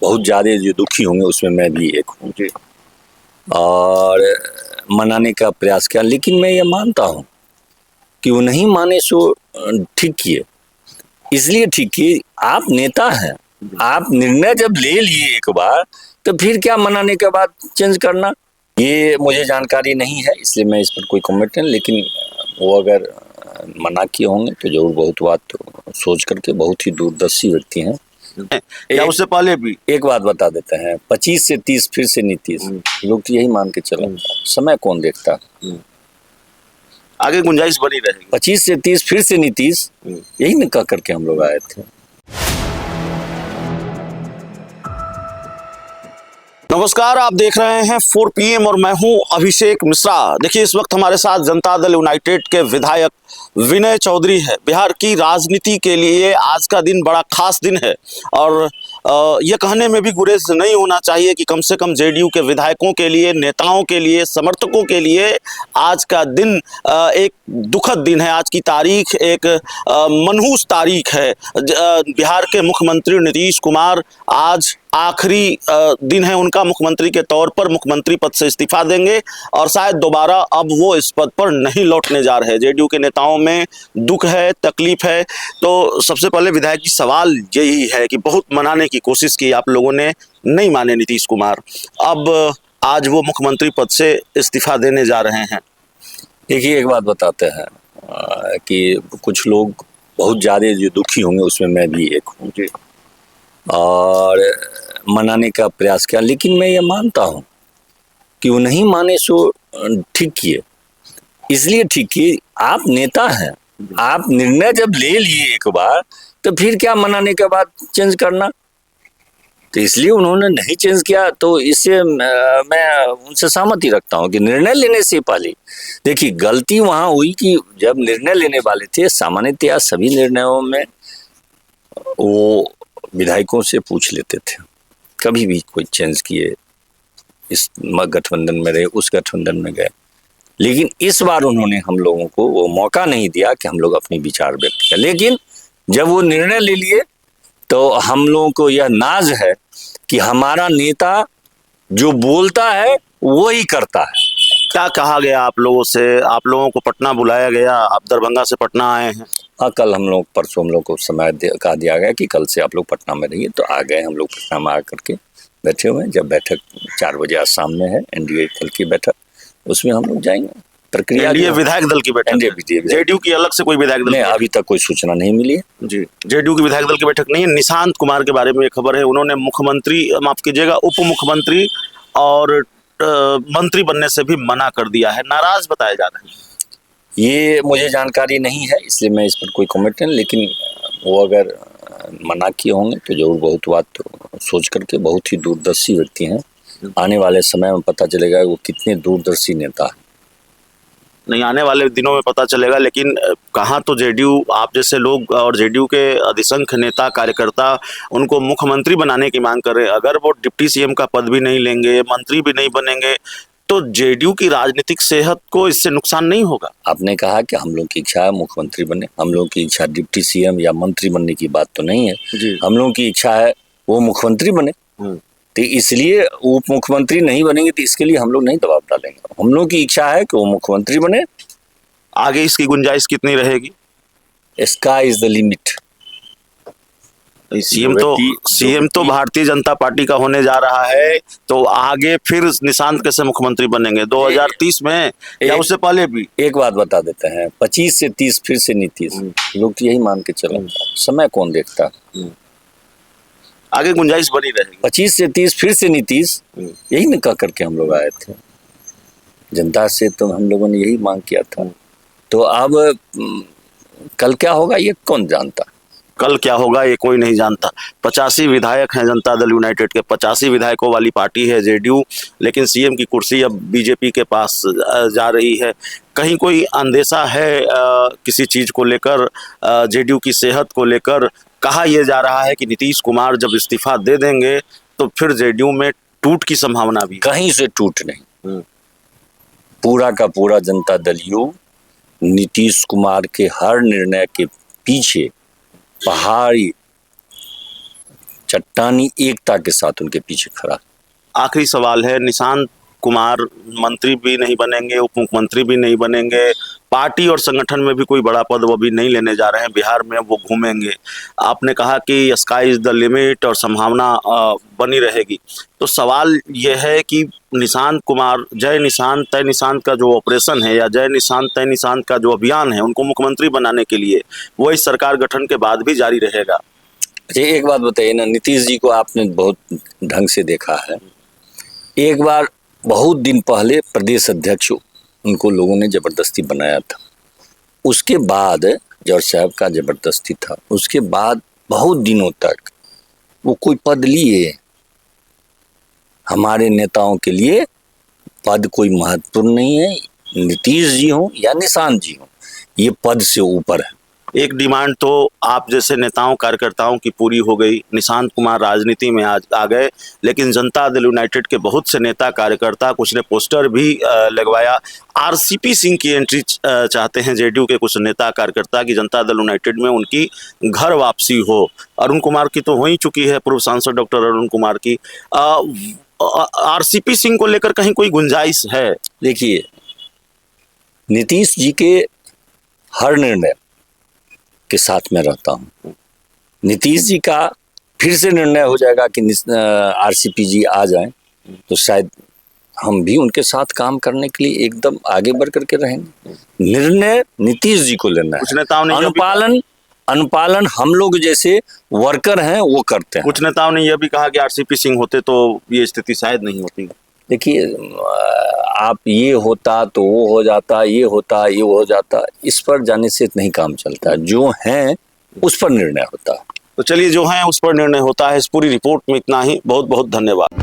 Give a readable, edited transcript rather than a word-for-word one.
बहुत ज़्यादा जो दुखी होंगे उसमें मैं भी एक हूँ जी। और मनाने का प्रयास किया, लेकिन मैं ये मानता हूँ कि वो नहीं माने सो ठीक किए। इसलिए ठीक किए, आप नेता हैं, आप निर्णय जब ले लिए एक बार तो फिर क्या मनाने के बाद चेंज करना, ये मुझे जानकारी नहीं है, इसलिए मैं इस पर कोई कमेंट नहीं। लेकिन वो अगर मना किए होंगे तो जरूर बहुत बात सोच करके, बहुत ही दूरदर्शी व्यक्ति हैं। या उससे पहले भी एक बात बता देते हैं, 25 से 30 फिर से नीतीश, लोग तो यही मान के चला, समय कौन देखता, आगे गुंजाइश बनी रहेगी। 25 से 30 फिर से नीतीश, यही न कह करके हम लोग आए थे। नमस्कार, आप देख रहे हैं 4 PM और मैं हूं अभिषेक मिश्रा। देखिए, इस वक्त हमारे साथ जनता दल यूनाइटेड के विधायक विनय चौधरी है। बिहार की राजनीति के लिए आज का दिन बड़ा खास दिन है और ये कहने में भी गुरेज नहीं होना चाहिए कि कम से कम जेडीयू के विधायकों के लिए, नेताओं के लिए, समर्थकों के लिए आज का दिन एक दुखद दिन है। आज की तारीख एक मनहूस तारीख है। बिहार के मुख्यमंत्री नीतीश कुमार आज आखिरी दिन है उनका मुख्यमंत्री के तौर पर, मुख्यमंत्री पद से इस्तीफा देंगे और शायद दोबारा अब वो इस पद पर नहीं लौटने जा रहे हैं। जेडीयू के नेताओं में दुख है, तकलीफ है। तो सबसे पहले विधायक जी, सवाल यही है कि बहुत मनाने की कोशिश की आप लोगों ने, नहीं माने नीतीश कुमार, अब आज वो मुख्यमंत्री पद से इस्तीफा देने जा रहे हैं। देखिए, एक बात बताते हैं कि कुछ लोग बहुत ज़्यादा जो दुखी होंगे उसमें मैं भी एक हूँ जी। और मनाने का प्रयास किया, लेकिन मैं ये मानता हूँ कि वो नहीं माने सो ठीक किए। इसलिए ठीक किए, आप नेता हैं, आप निर्णय जब ले लिए एक बार तो फिर क्या मनाने के बाद चेंज करना, तो इसलिए उन्होंने नहीं चेंज किया। तो इससे मैं उनसे सहमति रखता हूँ कि निर्णय लेने से पहले, देखिए गलती वहाँ हुई कि जब निर्णय लेने वाले थे, सामान्यतया सभी निर्णयों में वो विधायकों से पूछ लेते थे, कभी भी कोई चेंज किए, इस गठबंधन में रहे, उस गठबंधन में गए। लेकिन इस बार उन्होंने हम लोगों को वो मौका नहीं दिया कि हम लोग अपनी विचार व्यक्त करें। लेकिन जब वो निर्णय ले लिए तो हम लोगों को यह नाज है कि हमारा नेता जो बोलता है वो ही करता है। क्या कहा गया आप लोगों से? आप लोगों को पटना बुलाया गया, आप दरभंगा से पटना आए हैं। हाँ, कल हम लोग, परसों हम लोग को समय कहा दिया गया कि कल से आप लोग पटना में रहिए, तो आ गए हम लोग पटना में आकर के बैठे हुए हैं। जब बैठक 4 बजे आज शाम में है, एनडीए दल की बैठक, उसमें हम लोग जाएंगे। प्रक्रिया एनडीए विधायक दल की बैठक, जेडीयू की अलग से कोई विधायक दल नहीं, अभी तक कोई सूचना नहीं मिली है जी। जेडीयू की विधायक दल की बैठक नहीं है। निशांत कुमार के बारे में एक खबर है, उन्होंने मुख्यमंत्री, माफ कीजिएगा, उप मुख्यमंत्री और मंत्री बनने से भी मना कर दिया है, नाराज बताए जा रहे हैं। ये मुझे जानकारी नहीं है, इसलिए मैं इस पर कोई कमेंट नहीं। लेकिन वो अगर मना किए होंगे तो जरूर बहुत बात सोच करके, बहुत ही दूरदर्शी व्यक्ति हैं। आने वाले समय में पता चलेगा वो कितने दूरदर्शी नेता है। नहीं, आने वाले दिनों में पता चलेगा। लेकिन कहाँ तो जेडीयू, आप जैसे लोग और जेडीयू के अधिसंख्य नेता कार्यकर्ता उनको मुख्यमंत्री बनाने की मांग कर रहे हैं। अगर वो डिप्टी सीएम का पद भी नहीं लेंगे, मंत्री भी नहीं बनेंगे, तो जेडीयू की राजनीतिक सेहत को इससे नुकसान नहीं होगा? आपने कहा कि हम लोग की इच्छा है मुख्यमंत्री बने, हम लोग की इच्छा डिप्टी सीएम या मंत्री बनने की बात तो नहीं है जी। हम लोगों की इच्छा है वो मुख्यमंत्री बने, तो इसलिए उप मुख्यमंत्री नहीं बनेंगे तो इसके लिए हम लोग नहीं दबाव डालेंगे। हम लोग की इच्छा है कि वो मुख्यमंत्री बने। आगे इसकी गुंजाइश कितनी रहेगी? Sky is the limit. CM तो भारतीय जनता पार्टी का होने जा रहा है, तो आगे फिर निशांत कैसे मुख्यमंत्री बनेंगे 2030 में या उससे पहले भी? एक बात बता देते हैं, 25 से 30 फिर से नीतीश, लोग तो यही मान के चला, समय कौन देखता, आगे गुंजाइश बनी रहेगी। 25 से 30 फिर से नीतीश, यही न कह करके हम लोग आए थे जनता से, तो हम लोगों ने यही मांग किया था। तो अब कल क्या होगा ये कौन जानता, कल क्या होगा ये कोई नहीं जानता। 85 विधायक हैं जनता दल यूनाइटेड के, 85 विधायकों वाली पार्टी है जेडीयू, लेकिन सीएम की कुर्सी अब बीजेपी के पास जा रही है। कहीं कोई अंदेशा है किसी चीज को लेकर, जेडीयू की सेहत को लेकर? कहा यह जा रहा है कि नीतीश कुमार जब इस्तीफा दे देंगे तो फिर जेडीयू में टूट की संभावना भी। कहीं से टूट नहीं, पूरा का पूरा जनता दल यू नीतीश कुमार के हर निर्णय के पीछे पहाड़ी चट्टानी एकता के साथ उनके पीछे खड़ा। आखिरी सवाल है, निशांत कुमार मंत्री भी नहीं बनेंगे, उप मुख्यमंत्री भी नहीं बनेंगे, पार्टी और संगठन में भी कोई बड़ा पद वो भी नहीं लेने जा रहे हैं, बिहार में वो घूमेंगे। आपने कहा कि स्काई इज द लिमिट और संभावना बनी रहेगी। तो सवाल यह है कि निशांत कुमार, जय निशांत तय निशांत का जो ऑपरेशन है या जय निशांत तय निशांत का जो अभियान है उनको मुख्यमंत्री बनाने के लिए, वो इस सरकार गठन के बाद भी जारी रहेगा। अच्छा, एक बात बताइए ना, नीतीश जी को आपने बहुत ढंग से देखा है। एक बार बहुत दिन पहले प्रदेश अध्यक्ष उनको लोगों ने जबरदस्ती बनाया था, उसके बाद जॉर्ज साहब का जबरदस्ती था, उसके बाद बहुत दिनों तक वो कोई पद लिए। हमारे नेताओं के लिए पद कोई महत्वपूर्ण नहीं है, नीतीश जी हों या निशांत जी हों, ये पद से ऊपर है। एक डिमांड तो आप जैसे नेताओं कार्यकर्ताओं की पूरी हो गई, निशांत कुमार राजनीति में आज आ गए, लेकिन जनता दल यूनाइटेड के बहुत से नेता कार्यकर्ता, कुछ ने पोस्टर भी लगवाया। आरसीपी सिंह की एंट्री चाहते हैं जेडीयू के कुछ नेता कार्यकर्ता की जनता दल यूनाइटेड में उनकी घर वापसी हो। अरुण कुमार की तो हो ही चुकी है, पूर्व सांसद डॉक्टर अरुण कुमार की। आरसीपी सिंह को लेकर कहीं कोई गुंजाइश है? देखिए, नीतीश जी के हर निर्णय के साथ में रहता हूँ। नीतीश जी का फिर से निर्णय हो जाएगा कि आरसीपी जी आ जाएं, तो शायद हम भी उनके साथ काम करने के लिए एकदम आगे बढ़ करके रहेंगे। निर्णय नीतीश जी को लेना कुछ है, नेताओं ने अनुपालन हम लोग जैसे वर्कर हैं वो करते हैं। कुछ नेताओं ने यह भी कहा कि आरसीपी सिंह होते तो ये स्थिति शायद नहीं होती। देखिए, आप ये होता तो वो हो जाता, ये होता ये वो हो जाता, इस पर जाने से नहीं काम चलता। जो है उस पर निर्णय होता है। तो चलिए, जो है उस पर निर्णय होता है। इस पूरी रिपोर्ट में इतना ही। बहुत बहुत धन्यवाद।